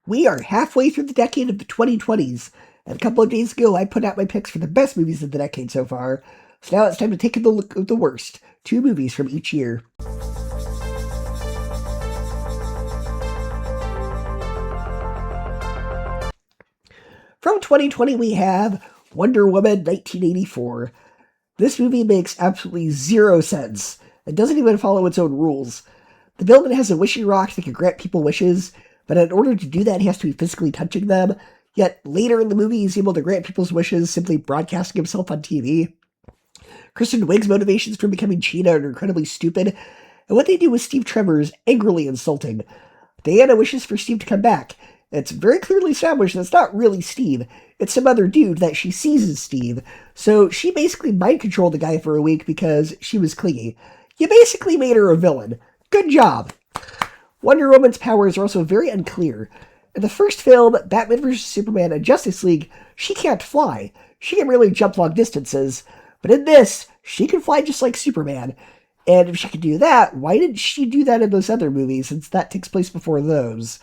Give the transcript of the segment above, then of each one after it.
We are halfway through the decade of the 2020s, and a couple of days ago I put out my picks for the best movies of the decade so far, so now it's time to take a look at the worst, two movies from each year. From 2020 we have Wonder Woman 1984. This movie makes absolutely zero sense. It doesn't even follow its own rules. The villain has a wishing rock that can grant people wishes, but in order to do that, he has to be physically touching them. Yet later in the movie, he's able to grant people's wishes simply broadcasting himself on TV. Kristen Wiig's motivations for becoming Cheetah are incredibly stupid, and what they do with Steve Trevor is angrily insulting. Diana wishes for Steve to come back. It's very clearly established that it's not really Steve. It's some other dude that she sees as Steve. So she basically mind-controlled the guy for a week because she was clingy. You basically made her a villain. Good job. Wonder Woman's powers are also very unclear. In the first film, Batman vs. Superman and Justice League, she can't fly. She can really jump long distances. But in this, she can fly just like Superman. And if she can do that, why didn't she do that in those other movies, since that takes place before those?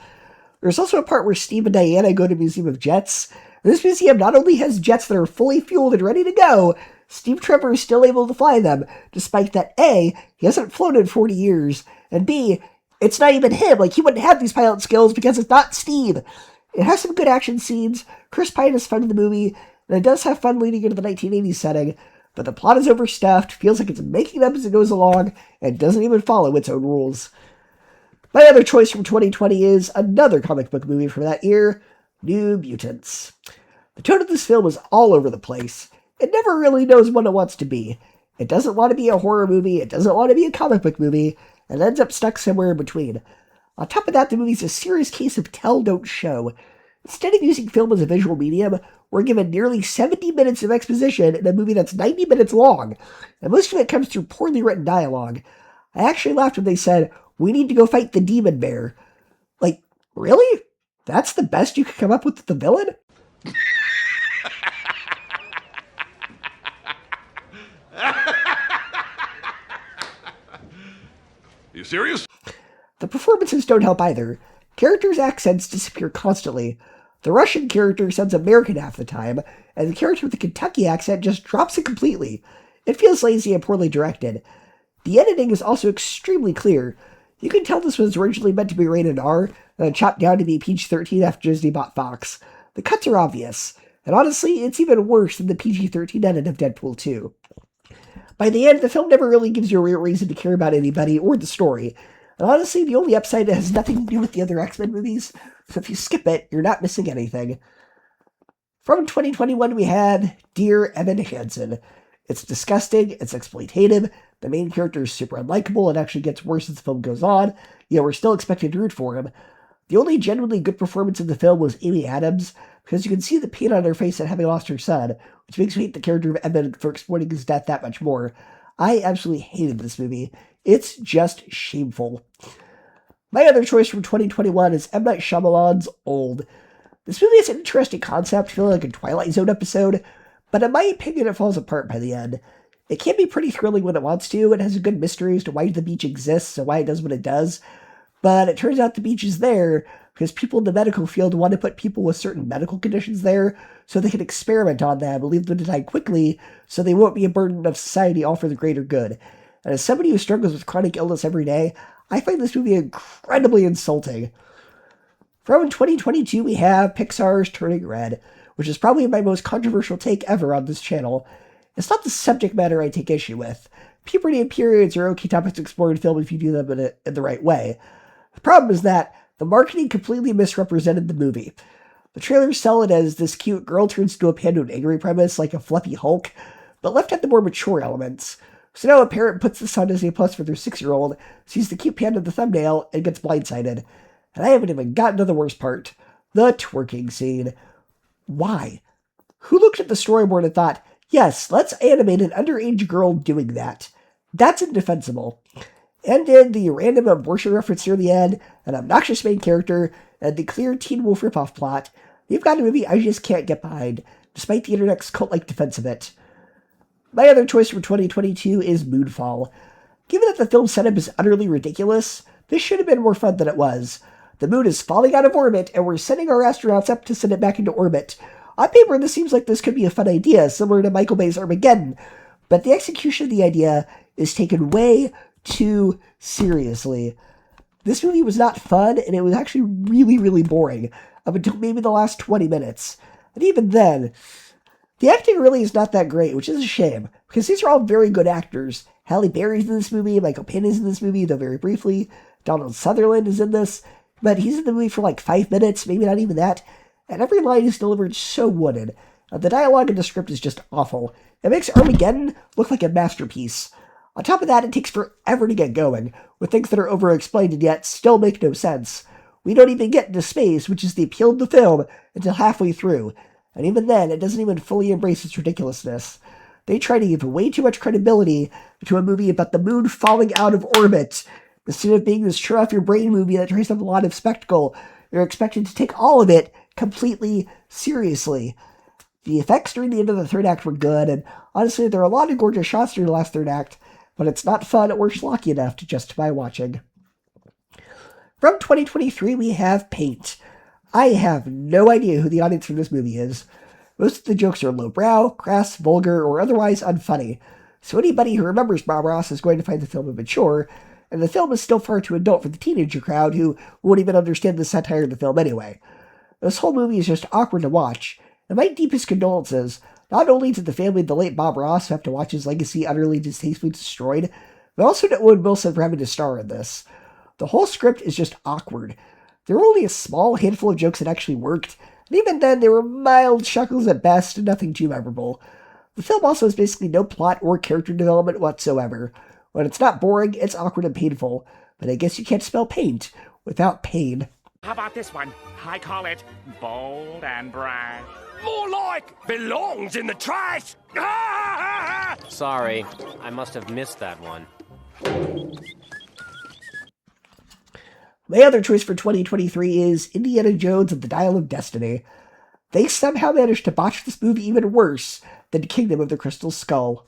There's also a part where Steve and Diana go to a museum of jets. This museum not only has jets that are fully fueled and ready to go, Steve Trevor is still able to fly them, despite that A, he hasn't flown in 40 years, and B, it's not even him. Like, he wouldn't have these pilot skills because it's not Steve. It has some good action scenes. Chris Pine is fun in the movie, and it does have fun leading into the 1980s setting, but the plot is overstuffed, feels like it's making up as it goes along, and doesn't even follow its own rules. My other choice from 2020 is another comic book movie from that year, New Mutants. The tone of this film is all over the place. It never really knows what it wants to be. It doesn't want to be a horror movie, it doesn't want to be a comic book movie, and ends up stuck somewhere in between. On top of that, the movie's a serious case of tell, don't show. Instead of using film as a visual medium, we're given nearly 70 minutes of exposition in a movie that's 90 minutes long, and most of it comes through poorly written dialogue. I actually laughed when they said, "We need to go fight the demon bear." Like, really? That's the best you could come up with the villain? You serious? The performances don't help either. Characters' accents disappear constantly. The Russian character sounds American half the time, and the character with the Kentucky accent just drops it completely. It feels lazy and poorly directed. The editing is also extremely clear. You can tell this was originally meant to be rated R, and then chopped down to be PG-13 after Disney bought Fox. The cuts are obvious, and honestly, it's even worse than the PG-13 edit of Deadpool 2. By the end, the film never really gives you a real reason to care about anybody or the story. And honestly, the only upside has nothing to do with the other X-Men movies, so if you skip it, you're not missing anything. From 2021, we had Dear Evan Hansen. It's disgusting, it's exploitative, the main character is super unlikable and actually gets worse as the film goes on, yet we're still expected to root for him. The only genuinely good performance in the film was Amy Adams, because you can see the pain on her face at having lost her son, which makes me hate the character of Evan for exploiting his death that much more. I absolutely hated this movie. It's just shameful. My other choice from 2021 is M. Night Shyamalan's Old. This movie has an interesting concept, feeling like a Twilight Zone episode, but in my opinion it falls apart by the end. It can be pretty thrilling when it wants to, it has a good mystery as to why the beach exists and why it does what it does, but it turns out the beach is there because people in the medical field want to put people with certain medical conditions there so they can experiment on them and leave them to die quickly so they won't be a burden of society, all for the greater good. And as somebody who struggles with chronic illness every day, I find this movie incredibly insulting. From 2022, we have Pixar's Turning Red, which is probably my most controversial take ever on this channel. It's not the subject matter I take issue with. Puberty and periods are okay topics to explore in film if you do them in the right way. The problem is that the marketing completely misrepresented the movie. The trailers sell it as this cute girl turns into a panda with an angry premise like a fluffy Hulk, but left out the more mature elements. So now a parent puts this on Disney Plus for their 6-year-old, sees the cute panda in the thumbnail, and gets blindsided. And I haven't even gotten to the worst part. The twerking scene. Why? Who looked at the storyboard and thought, yes, let's animate an underage girl doing that? That's indefensible. And in the random abortion reference near the end, an obnoxious main character, and the clear Teen Wolf ripoff plot, you've got a movie I just can't get behind, despite the internet's cult-like defense of it. My other choice for 2022 is Moonfall. Given that the film's setup is utterly ridiculous, this should have been more fun than it was. The moon is falling out of orbit, and we're sending our astronauts up to send it back into orbit. On paper, this seems like this could be a fun idea, similar to Michael Bay's Armageddon, but the execution of the idea is taken way too seriously. This movie was not fun, and it was actually really, really boring, up until maybe the last 20 minutes. And even then, the acting really is not that great, which is a shame, because these are all very good actors. Halle Berry's in this movie, Michael Payne's in this movie, though very briefly. Donald Sutherland is in this, but he's in the movie for like 5 minutes, maybe not even that, and every line is delivered so wooden. The dialogue in the script is just awful. It makes Armageddon look like a masterpiece. On top of that, it takes forever to get going, with things that are over-explained and yet still make no sense. We don't even get into space, which is the appeal of the film, until halfway through, and even then, it doesn't even fully embrace its ridiculousness. They try to give way too much credibility to a movie about the moon falling out of orbit. Instead of being this turn-off-your-brain movie that tries to have a lot of spectacle, they're expected to take all of it completely seriously. The effects during the end of the third act were good, and honestly, there are a lot of gorgeous shots during the last third act, but it's not fun or schlocky enough to justify watching. From 2023, we have Paint. I have no idea who the audience for this movie is. Most of the jokes are lowbrow, crass, vulgar, or otherwise unfunny, so anybody who remembers Bob Ross is going to find the film immature, and the film is still far too adult for the teenager crowd who won't even understand the satire of the film anyway. This whole movie is just awkward to watch, and my deepest condolences, not only to the family of the late Bob Ross who have to watch his legacy utterly distastefully destroyed, but also to Owen Wilson for having to star in this. The whole script is just awkward. There were only a small handful of jokes that actually worked, and even then they were mild chuckles at best and nothing too memorable. The film also has basically no plot or character development whatsoever. When it's not boring, it's awkward and painful, but I guess you can't spell paint without pain. How about this one? I call it bold and brash. More like belongs in the trash. Sorry, I must have missed that one. My other choice for 2023 is Indiana Jones and the Dial of Destiny. They somehow managed to botch this movie even worse than Kingdom of the Crystal Skull.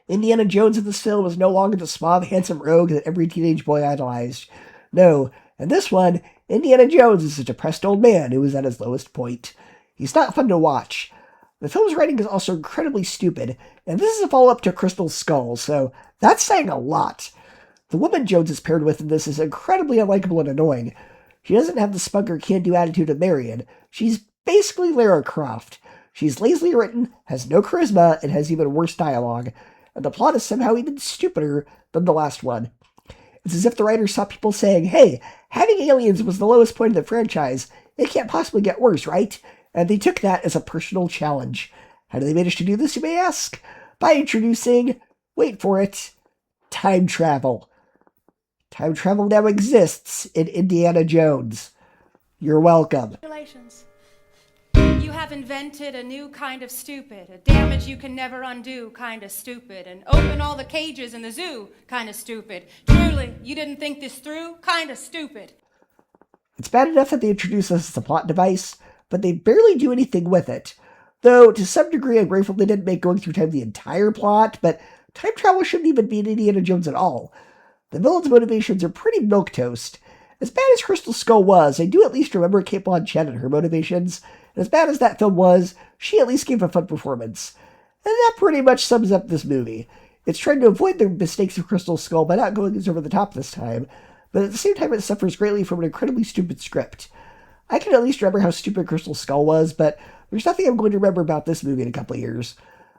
Indiana Jones in this film is no longer the suave, handsome rogue that every teenage boy idolized. No, in this one, Indiana Jones is a depressed old man who is at his lowest point. He's not fun to watch. The film's writing is also incredibly stupid, and this is a follow-up to Crystal Skull, so that's saying a lot. The woman Jones is paired with in this is incredibly unlikable and annoying. She doesn't have the smug or can-do attitude of Marion. She's basically Lara Croft. She's lazily written, has no charisma, and has even worse dialogue. And the plot is somehow even stupider than the last one. It's as if the writers saw people saying, hey, having aliens was the lowest point of the franchise. It can't possibly get worse, right? And they took that as a personal challenge. How do they manage to do this, you may ask? By introducing, wait for it, time travel. Time travel now exists in Indiana Jones. You're welcome. Congratulations. You have invented a new kind of stupid, a damage you can never undo kind of stupid, and open all the cages in the zoo kind of stupid. Truly, you didn't think this through kind of stupid. It's bad enough that they introduce us as a plot device, but they barely do anything with it. Though, to some degree, I'm grateful they didn't make going through time the entire plot, but time travel shouldn't even be in Indiana Jones at all. The villain's motivations are pretty milquetoast. As bad as Crystal Skull was, I do at least remember Kate Blanchett and her motivations, and as bad as that film was, she at least gave a fun performance. And that pretty much sums up this movie. It's trying to avoid the mistakes of Crystal Skull by not going as over the top this time, but at the same time it suffers greatly from an incredibly stupid script. I can at least remember how stupid Crystal Skull was, but there's nothing I'm going to remember about this movie in a couple of years.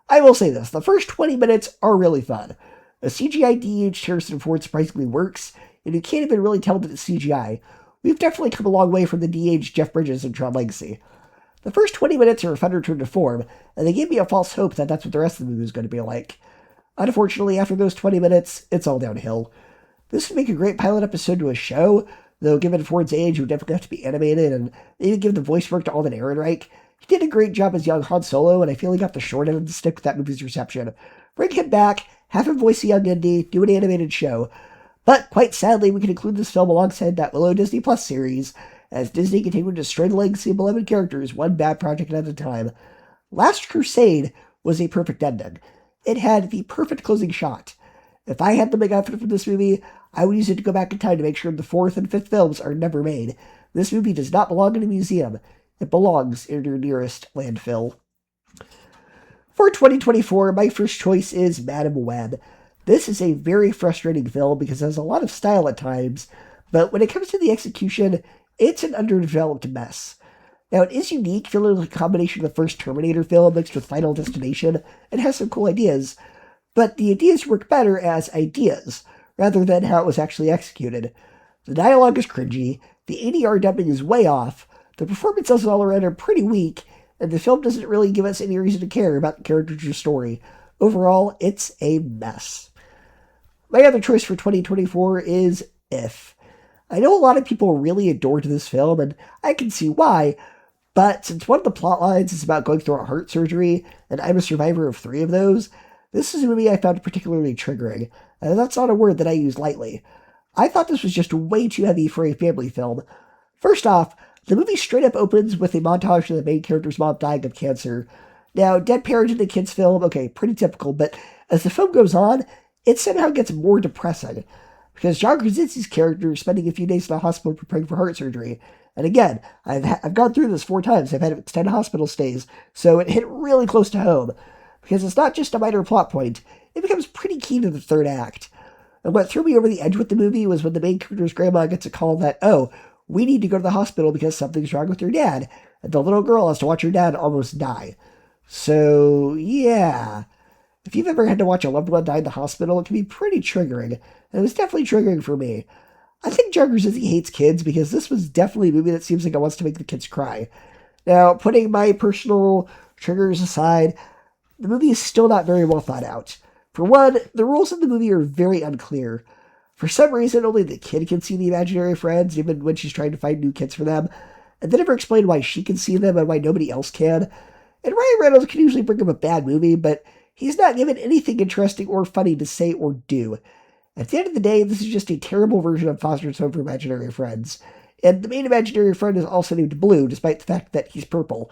I will say this, the first 20 minutes are really fun. A CGI de-aged Harrison Ford surprisingly works, and you can't even really tell that it's CGI. We've definitely come a long way from the de-aged Jeff Bridges in Tron Legacy. The first 20 minutes are a fun return to form, and they gave me a false hope that that's what the rest of the movie was going to be like. Unfortunately, after those 20 minutes, it's all downhill. This would make a great pilot episode to a show, though given Ford's age, it would definitely have to be animated, and maybe give the voice work to Alden Ehrenreich. He did a great job as young Han Solo, and I feel he got the short end of the stick with that movie's reception. Bring him back, have him voice a young Indy, do an animated show. But, quite sadly, we can include this film alongside that Willow Disney Plus series, as Disney continued to destroy the legacy of beloved characters one bad project at a time. Last Crusade was a perfect ending. It had the perfect closing shot. If I had the MacGuffin from this movie, I would use it to go back in time to make sure the 4th and 5th films are never made. This movie does not belong in a museum. It belongs in your nearest landfill. For 2024, my first choice is Madam Web. This is a very frustrating film because it has a lot of style at times, but when it comes to the execution, it's an underdeveloped mess. Now, it is unique, feeling like a combination of the first Terminator film mixed with Final Destination, and has some cool ideas, but the ideas work better as ideas, rather than how it was actually executed. The dialogue is cringy, the ADR dubbing is way off, the performances all around are pretty weak, and the film doesn't really give us any reason to care about the characters or story. Overall, it's a mess. My other choice for 2024 is If. I know a lot of people really adored this film, and I can see why, but since one of the plot lines is about going through a heart surgery, and I'm a survivor of 3 of those, this is a movie I found particularly triggering, and that's not a word that I use lightly. I thought this was just way too heavy for a family film. First off, the movie straight up opens with a montage of the main character's mom dying of cancer. Now, dead parent in a kid's film, okay, pretty typical, but as the film goes on, it somehow gets more depressing. Because John Krasinski's character is spending a few days in the hospital preparing for heart surgery. And again, I've gone through this 4 times. I've had extended hospital stays, so it hit really close to home. Because it's not just a minor plot point, it becomes pretty key to the 3rd act. And what threw me over the edge with the movie was when the main character's grandma gets a call that, oh, we need to go to the hospital because something's wrong with your dad, and the little girl has to watch her dad almost die. So, yeah. If you've ever had to watch a loved one die in the hospital, it can be pretty triggering, and it was definitely triggering for me. I think John Krasinski hates kids because this was definitely a movie that seems like it wants to make the kids cry. Now, putting my personal triggers aside, the movie is still not very well thought out. For one, the rules in the movie are very unclear. For some reason, only the kid can see the imaginary friends, even when she's trying to find new kids for them, and they never explain why she can see them and why nobody else can. And Ryan Reynolds can usually bring up a bad movie, but he's not given anything interesting or funny to say or do. At the end of the day, this is just a terrible version of Foster's Home for Imaginary Friends. And the main imaginary friend is also named Blue, despite the fact that he's purple.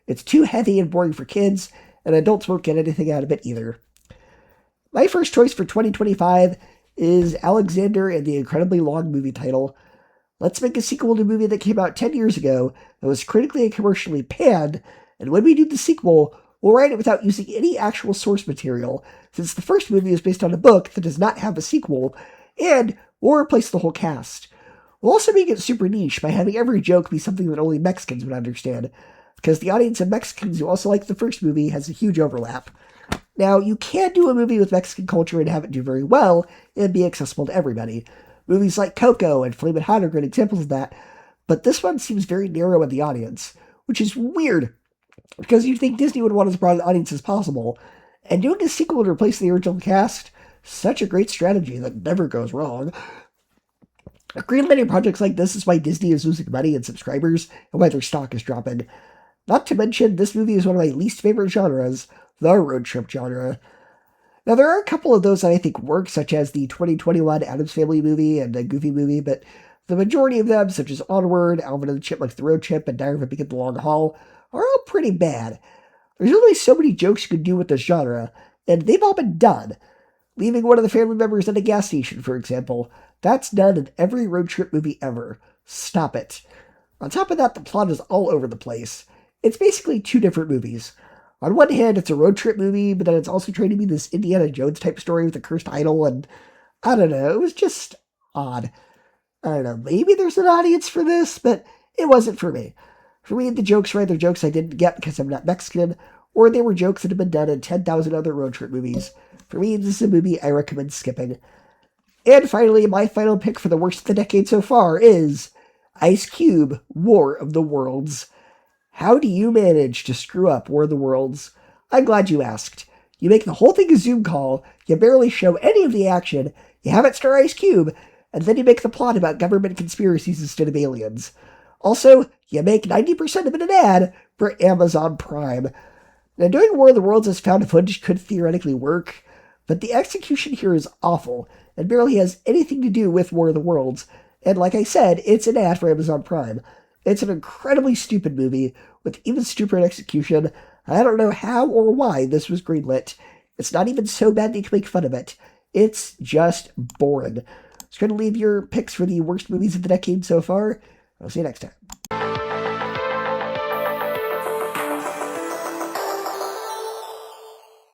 It's too heavy and boring for kids, and adults won't get anything out of it either. My first choice for 2025 is Alexander and the incredibly long movie title. Let's make a sequel to a movie that came out 10 years ago that was critically and commercially panned, and when we do the sequel, we'll write it without using any actual source material, since the first movie is based on a book that does not have a sequel, and we'll replace the whole cast. We'll also make it super niche by having every joke be something that only Mexicans would understand, because the audience of Mexicans who also like the first movie has a huge overlap. Now, you can do a movie with Mexican culture and have it do very well and be accessible to everybody. Movies like Coco and Flamin' Hot are great examples of that, but this one seems very narrow in the audience, which is weird, because you'd think Disney would want as broad an audience as possible, and doing a sequel to replace the original cast, such a great strategy that never goes wrong. Greenlighting projects like this is why Disney is losing money and subscribers, and why their stock is dropping. Not to mention, this movie is one of my least favorite genres, the road trip genre. Now, there are a couple of those that I think work, such as the 2021 Addams Family movie and a Goofy movie, but the majority of them, such as Onward, Alvin and the Chipmunks The Road Trip, and Diary of a Pig in the Long Haul, are all pretty bad. There's only so many jokes you could do with this genre, and they've all been done. Leaving one of the family members at a gas station, for example. That's done in every road trip movie ever. Stop it. On top of that, the plot is all over the place. It's basically 2 different movies. On one hand, it's a road trip movie, but then it's also trying to be this Indiana Jones type story with a cursed idol, and I don't know, it was just odd. I don't know, maybe there's an audience for this, but it wasn't for me. For me, the jokes were either jokes I didn't get because I'm not Mexican, or they were jokes that have been done in 10,000 other road trip movies. For me, this is a movie I recommend skipping. And finally, my final pick for the worst of the decade so far is Ice Cube, War of the Worlds. How do you manage to screw up War of the Worlds? I'm glad you asked. You make the whole thing a Zoom call, you barely show any of the action, you have it star Ice Cube, and then you make the plot about government conspiracies instead of aliens. Also, you make 90% of it an ad for Amazon Prime. Now, doing War of the Worlds as found footage could theoretically work, but the execution here is awful, and barely has anything to do with War of the Worlds, and like I said, it's an ad for Amazon Prime. It's an incredibly stupid movie, with even stupider execution, and I don't know how or why this was greenlit. It's not even so bad that you can make fun of it. It's just boring. So going to leave your picks for the worst movies of the decade so far. I'll see you next time.